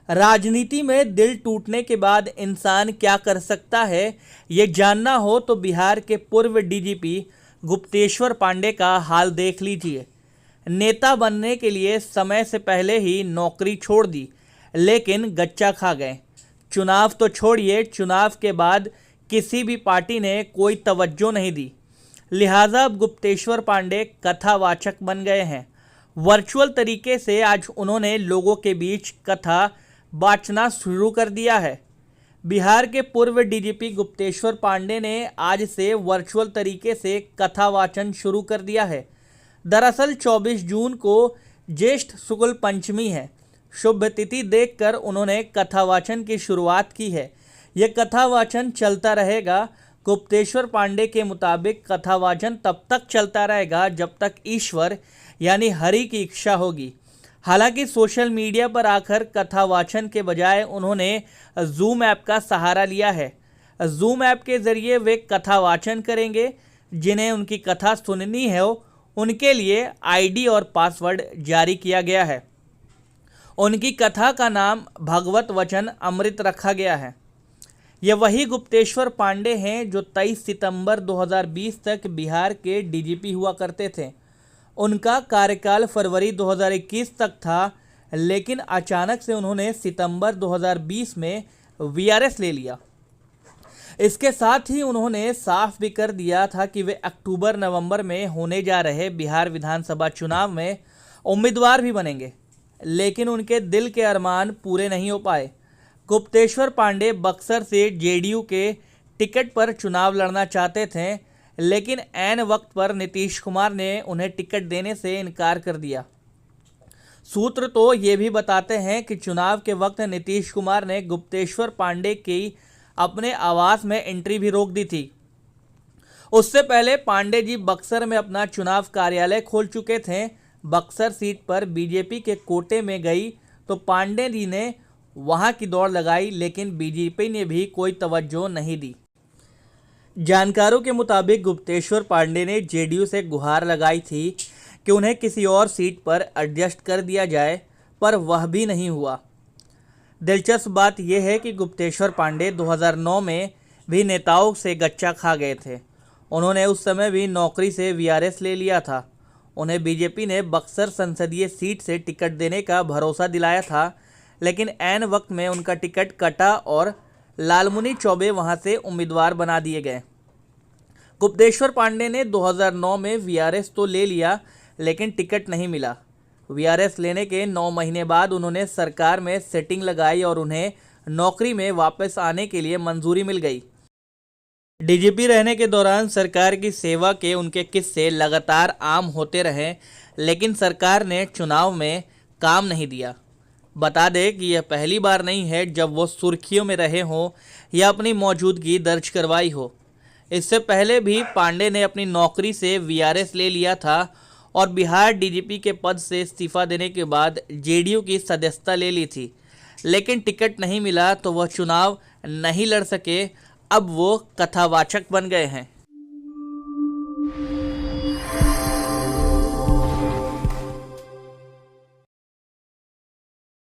राजनीति में दिल टूटने के बाद इंसान क्या कर सकता है, ये जानना हो तो बिहार के पूर्व डीजीपी गुप्तेश्वर पांडे का हाल देख लीजिए। नेता बनने के लिए समय से पहले ही नौकरी छोड़ दी, लेकिन गच्चा खा गए। चुनाव तो छोड़िए, चुनाव के बाद किसी भी पार्टी ने कोई तवज्जो नहीं दी। लिहाजा अब गुप्तेश्वर पांडे कथावाचक बन गए हैं। वर्चुअल तरीके से आज उन्होंने लोगों के बीच कथा बांटना शुरू कर दिया है। बिहार के पूर्व डीजीपी गुप्तेश्वर पांडे ने आज से वर्चुअल तरीके से कथा वाचन शुरू कर दिया है। दरअसल 24 जून को ज्येष्ठ शुक्ल पंचमी है। शुभ तिथि देखकर उन्होंने कथावाचन की शुरुआत की है। यह कथावाचन चलता रहेगा। गुप्तेश्वर पांडे के मुताबिक कथावाचन तब तक चलता रहेगा जब तक ईश्वर यानी हरि की इच्छा होगी। हालांकि सोशल मीडिया पर आकर कथावाचन के बजाय उन्होंने जूम ऐप का सहारा लिया है। जूम ऐप के जरिए वे कथावाचन करेंगे। जिन्हें उनकी कथा सुननी है उनके लिए आईडी और पासवर्ड जारी किया गया है। उनकी कथा का नाम भगवत वचन अमृत रखा गया है। यह वही गुप्तेश्वर पांडे हैं जो 23 सितंबर 2020 तक बिहार के डीजीपी हुआ करते थे। उनका कार्यकाल फरवरी 2021 तक था, लेकिन अचानक से उन्होंने सितंबर 2020 में वीआरएस ले लिया। इसके साथ ही उन्होंने साफ भी कर दिया था कि वे अक्टूबर-नवंबर में होने जा रहे बिहार विधानसभा चुनाव में उम्मीदवार भी बनेंगे, लेकिन उनके दिल के अरमान पूरे नहीं हो पाए। गुप्तेश्वर पांडे बक्सर से जेडीयू के टिकट पर चुनाव लड़ना चाहते थे, लेकिन ऐन वक्त पर नीतीश कुमार ने उन्हें टिकट देने से इनकार कर दिया। सूत्र तो ये भी बताते हैं कि चुनाव के वक्त नीतीश कुमार ने गुप्तेश्वर पांडे की अपने आवास में एंट्री भी रोक दी थी। उससे पहले पांडे जी बक्सर में अपना चुनाव कार्यालय खोल चुके थे। बक्सर सीट पर बीजेपी के कोटे में गई तो पांडे जी ने वहां की दौड़ लगाई, लेकिन बीजेपी ने भी कोई तवज्जो नहीं दी। जानकारों के मुताबिक गुप्तेश्वर पांडे ने जेडीयू से गुहार लगाई थी कि उन्हें किसी और सीट पर एडजस्ट कर दिया जाए, पर वह भी नहीं हुआ। दिलचस्प बात यह है कि गुप्तेश्वर पांडे 2009 में भी नेताओं से गच्चा खा गए थे। उन्होंने उस समय भी नौकरी से वीआरएस ले लिया था। उन्हें बीजेपी ने बक्सर संसदीय सीट से टिकट देने का भरोसा दिलाया था, लेकिन ऐन वक्त में उनका टिकट कटा और लालमुनि चौबे वहां से उम्मीदवार बना दिए गए। गुप्तेश्वर पांडे ने 2009 में वीआरएस तो ले लिया, लेकिन टिकट नहीं मिला। वीआरएस लेने के 9 महीने बाद उन्होंने सरकार में सेटिंग लगाई और उन्हें नौकरी में वापस आने के लिए मंजूरी मिल गई। डीजीपी रहने के दौरान सरकार की सेवा के उनके किस्से लगातार आम होते रहे, लेकिन सरकार ने चुनाव में काम नहीं दिया। बता दें कि यह पहली बार नहीं है जब वो सुर्खियों में रहे हों या अपनी मौजूदगी दर्ज करवाई हो। इससे पहले भी पांडे ने अपनी नौकरी से वीआरएस ले लिया था और बिहार डीजीपी के पद से इस्तीफा देने के बाद जेडीयू की सदस्यता ले ली थी, लेकिन टिकट नहीं मिला तो वह चुनाव नहीं लड़ सके। अब वो कथावाचक बन गए हैं।